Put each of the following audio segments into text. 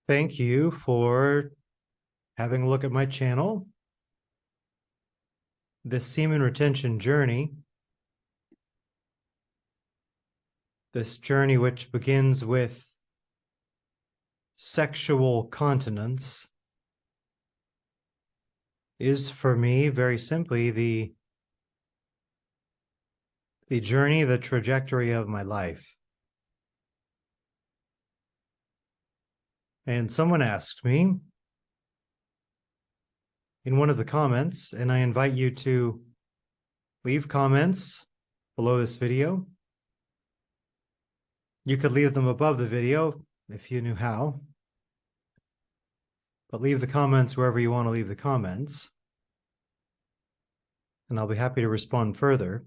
Thank you for having a look at my channel. This semen retention journey, this journey which begins with sexual continence, is for me very simply the journey, the trajectory of my life. And someone asked me in one of the comments, and I invite you to leave comments below this video. You could leave them above the video if you knew how, but leave the comments wherever you want to leave the comments, and I'll be happy to respond further.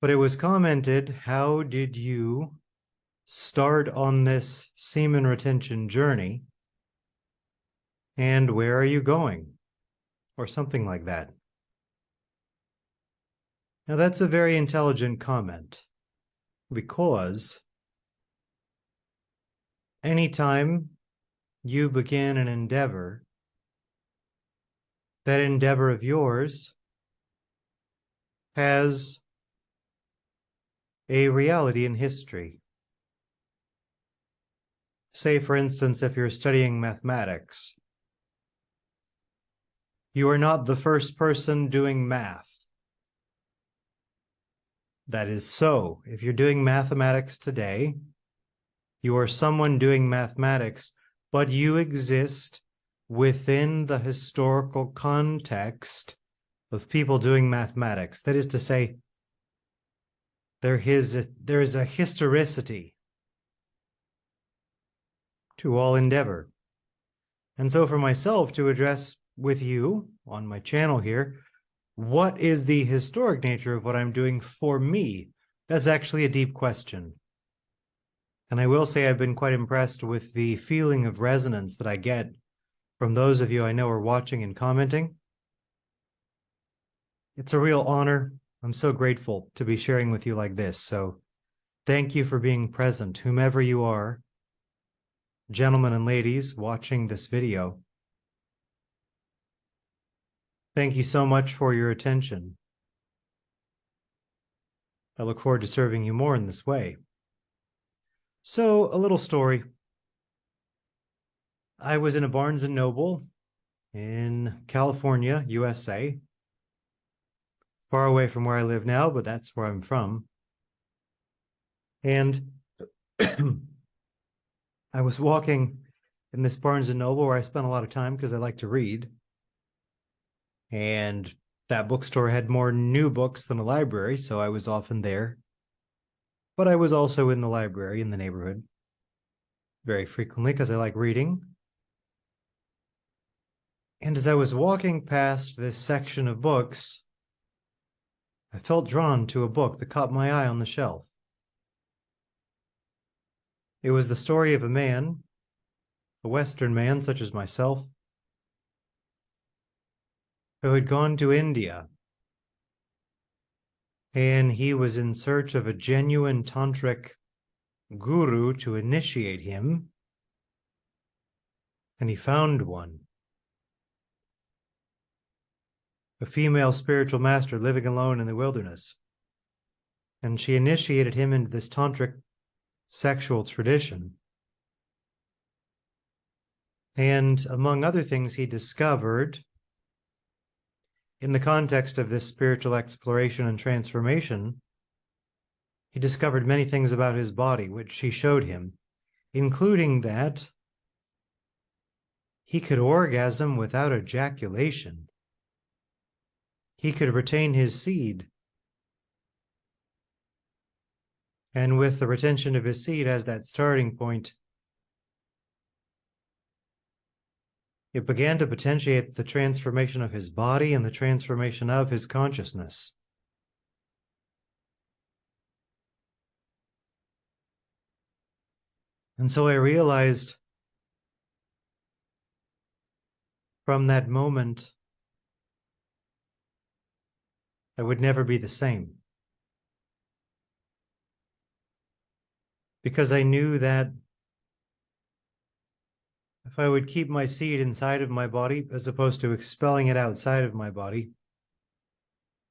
But it was commented, how did you start on this semen retention journey, and where are you going? Or something like that. Now that's a very intelligent comment, because anytime you begin an endeavor, that endeavor of yours has a reality in history. Say, for instance, if you're studying mathematics, you are not the first person doing math. That is so. If you're doing mathematics today, you are someone doing mathematics, but you exist within the historical context of people doing mathematics. That is to say, there is a historicity to all endeavor. And so for myself to address with you on my channel here, what is the historic nature of what I'm doing for me? That's actually a deep question. And I will say I've been quite impressed with the feeling of resonance that I get from those of you I know are watching and commenting. It's a real honor. I'm so grateful to be sharing with you like this. So thank you for being present, whomever you are, gentlemen and ladies watching this video. Thank you so much for your attention. I look forward to serving you more in this way. So, a little story. I was in a Barnes & Noble in California, USA. Far away from where I live now, but that's where I'm from. And I was walking in this Barnes & Noble where I spent a lot of time because I like to read. And that bookstore had more new books than a library, so I was often there. But I was also in the library in the neighborhood very frequently because I like reading. And as I was walking past this section of books, I felt drawn to a book that caught my eye on the shelf. It was the story of a man, a Western man such as myself, who had gone to India, and he was in search of a genuine tantric guru to initiate him, and he found one. A female spiritual master living alone in the wilderness, and she initiated him into this tantric sexual tradition. And among other things, he discovered, in the context of this spiritual exploration and transformation, he discovered many things about his body, which she showed him, including that he could orgasm without ejaculation. He could retain his seed. And with the retention of his seed as that starting point, it began to potentiate the transformation of his body and the transformation of his consciousness. And so I realized from that moment, I would never be the same. Because I knew that if I would keep my seed inside of my body as opposed to expelling it outside of my body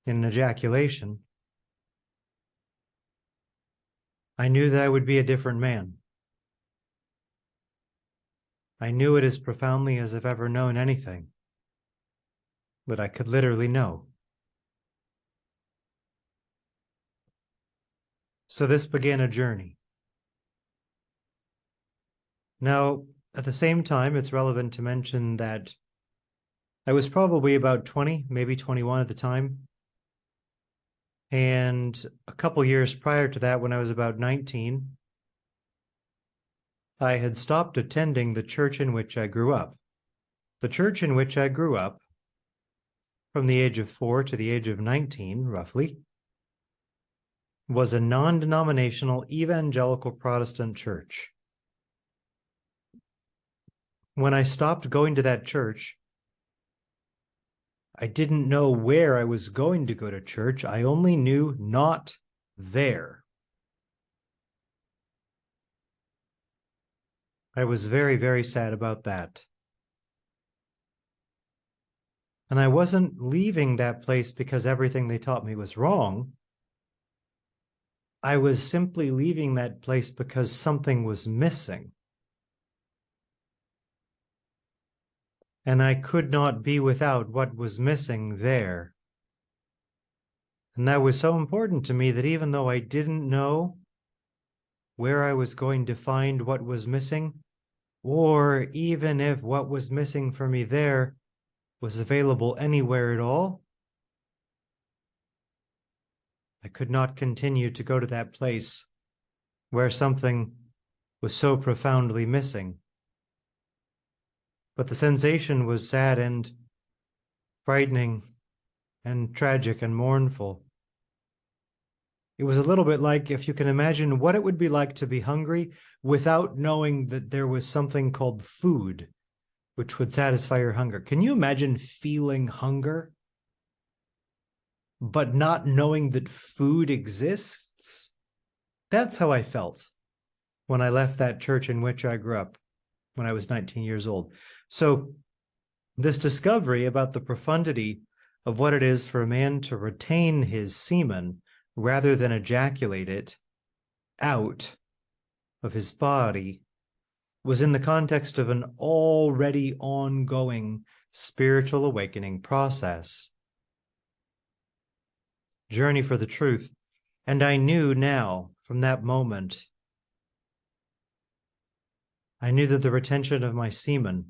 in an ejaculation, I knew that I would be a different man. I knew it as profoundly as I've ever known anything that I could literally know. So this began a journey. Now, at the same time, it's relevant to mention that I was probably about 20, maybe 21 at the time. And a couple years prior to that, when I was about 19, I had stopped attending the church in which I grew up. The church in which I grew up, from the age of 4 to the age of 19, roughly, was a non-denominational evangelical Protestant church. When I stopped going to that church, I didn't know where I was going to go to church. I only knew not there. I was very, very sad about that. And I wasn't leaving that place because everything they taught me was wrong. I was simply leaving that place because something was missing. And I could not be without what was missing there. And that was so important to me that even though I didn't know where I was going to find what was missing, or even if what was missing for me there was available anywhere at all, I could not continue to go to that place where something was so profoundly missing. But the sensation was sad and frightening and tragic and mournful. It was a little bit like, if you can imagine what it would be like to be hungry without knowing that there was something called food, which would satisfy your hunger. Can you imagine feeling hunger, but not knowing that food exists? That's how I felt when I left that church in which I grew up when I was 19 years old. So this discovery about the profundity of what it is for a man to retain his semen rather than ejaculate it out of his body was in the context of an already ongoing spiritual awakening process. Journey for the truth. And I knew now, from that moment, I knew that the retention of my semen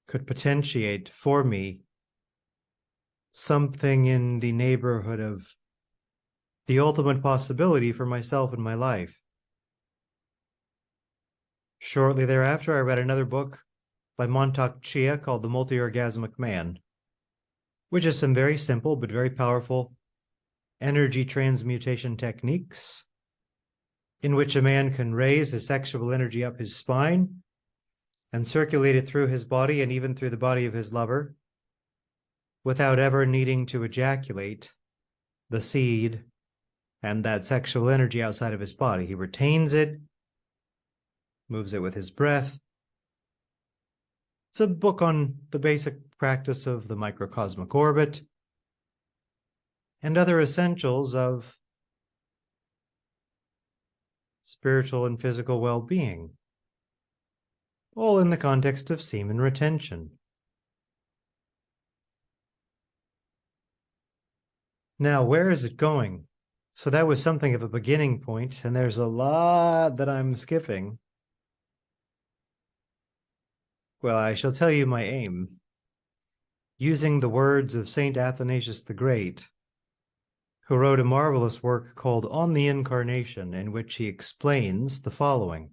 could potentiate for me something in the neighborhood of the ultimate possibility for myself and my life. Shortly thereafter, I read another book by Montauk Chia called The Multi-Orgasmic Man, which is some very simple but very powerful energy transmutation techniques in which a man can raise his sexual energy up his spine and circulate it through his body and even through the body of his lover without ever needing to ejaculate the seed and that sexual energy outside of his body. He retains it, moves it with his breath. It's a book on the basic practice of the microcosmic orbit and other essentials of spiritual and physical well-being, all in the context of semen retention. Now, where is it going? So that was something of a beginning point, and there's a lot that I'm skipping. Well, I shall tell you my aim. Using the words of Saint Athanasius the Great, who wrote a marvelous work called On the Incarnation, in which he explains the following.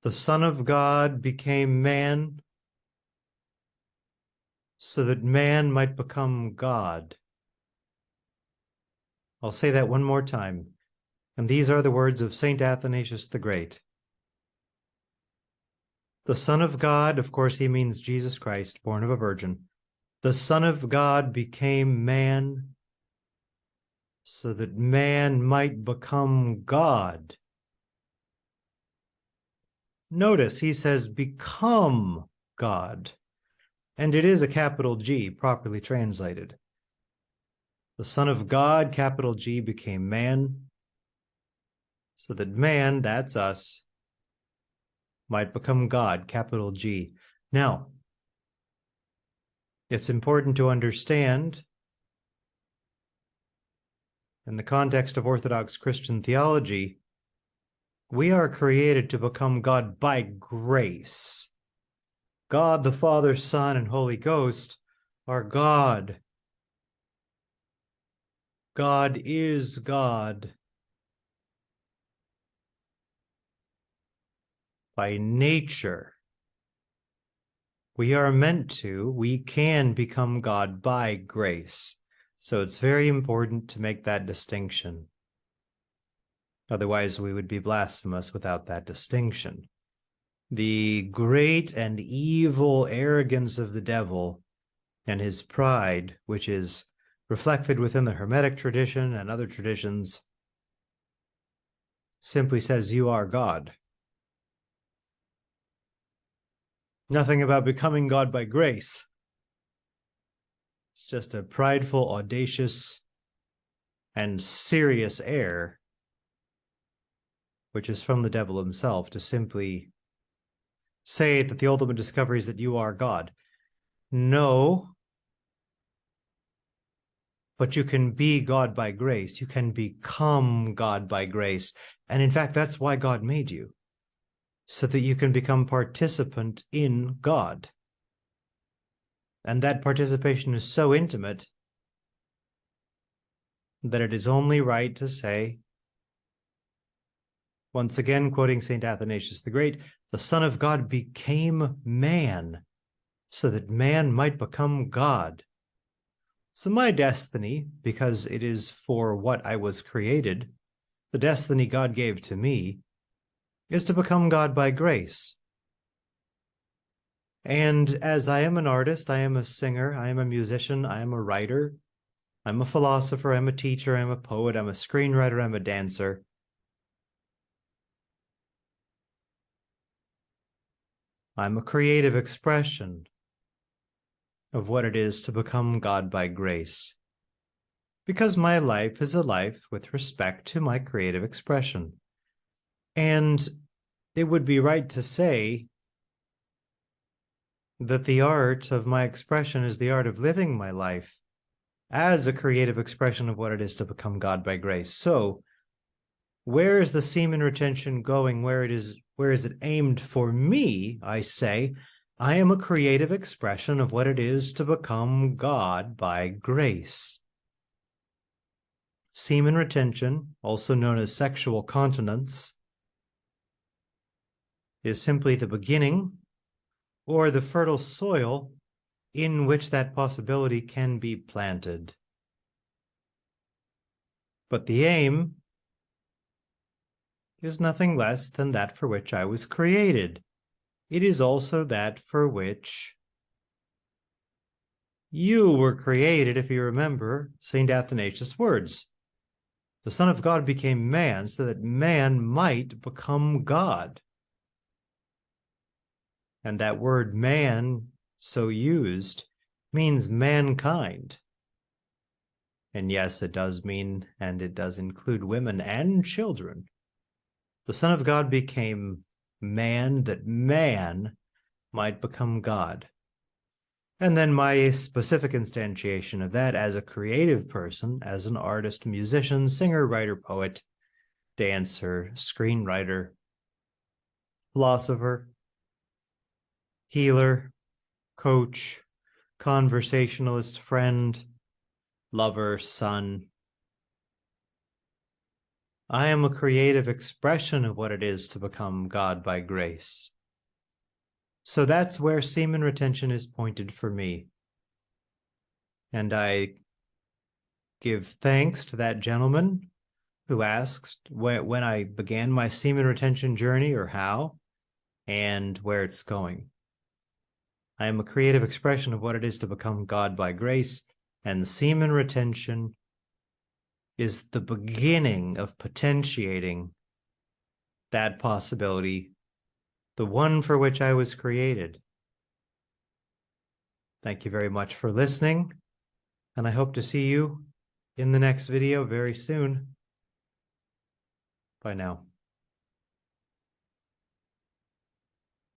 The Son of God became man so that man might become God. I'll say that one more time. And these are the words of Saint Athanasius the Great. The Son of God, of course, he means Jesus Christ, born of a virgin. The Son of God became man so that man might become God. Notice he says, become God. And it is a capital G, properly translated. The Son of God, capital G, became man, so that man, that's us, might become God, capital G. Now, it's important to understand, in the context of Orthodox Christian theology, we are created to become God by grace. God, the Father, Son, and Holy Ghost are God. God is God. By nature, we can become God by grace. So it's very important to make that distinction. Otherwise, we would be blasphemous without that distinction. The great and evil arrogance of the devil and his pride, which is reflected within the Hermetic tradition and other traditions, simply says, you are God. Nothing about becoming God by grace. It's just a prideful, audacious, and serious error, which is from the devil himself, to simply say that the ultimate discovery is that you are God. No, but you can be God by grace. You can become God by grace. And in fact, that's why God made you, so that you can become participant in God. And that participation is so intimate that it is only right to say, once again, quoting St. Athanasius the Great, the Son of God became man so that man might become God. So my destiny, because it is for what I was created, the destiny God gave to me, is to become God by grace. And as I am an artist, I am a singer, I am a musician, I am a writer, I'm a philosopher, I'm a teacher, I'm a poet, I'm a screenwriter, I'm a dancer. I'm a creative expression of what it is to become God by grace, because my life is a life with respect to my creative expression. And it would be right to say that the art of my expression is the art of living my life as a creative expression of what it is to become God by grace. So where is the semen retention going? Where is it aimed for me? I say, I am a creative expression of what it is to become God by grace. Semen retention, also known as sexual continence, is simply the beginning or the fertile soil in which that possibility can be planted. But the aim is nothing less than that for which I was created. It is also that for which you were created, if you remember St. Athanasius' words. The Son of God became man so that man might become God. And that word man, so used, means mankind. And yes, it does mean, and it does include women and children. The Son of God became man that man might become God. And then my specific instantiation of that as a creative person, as an artist, musician, singer, writer, poet, dancer, screenwriter, philosopher, healer, coach, conversationalist, friend, lover, son. I am a creative expression of what it is to become God by grace. So that's where semen retention is pointed for me. And I give thanks to that gentleman who asked when I began my semen retention journey, or how, and where it's going. I am a creative expression of what it is to become God by grace, and semen retention is the beginning of potentiating that possibility, the one for which I was created. Thank you very much for listening, and I hope to see you in the next video very soon. Bye now.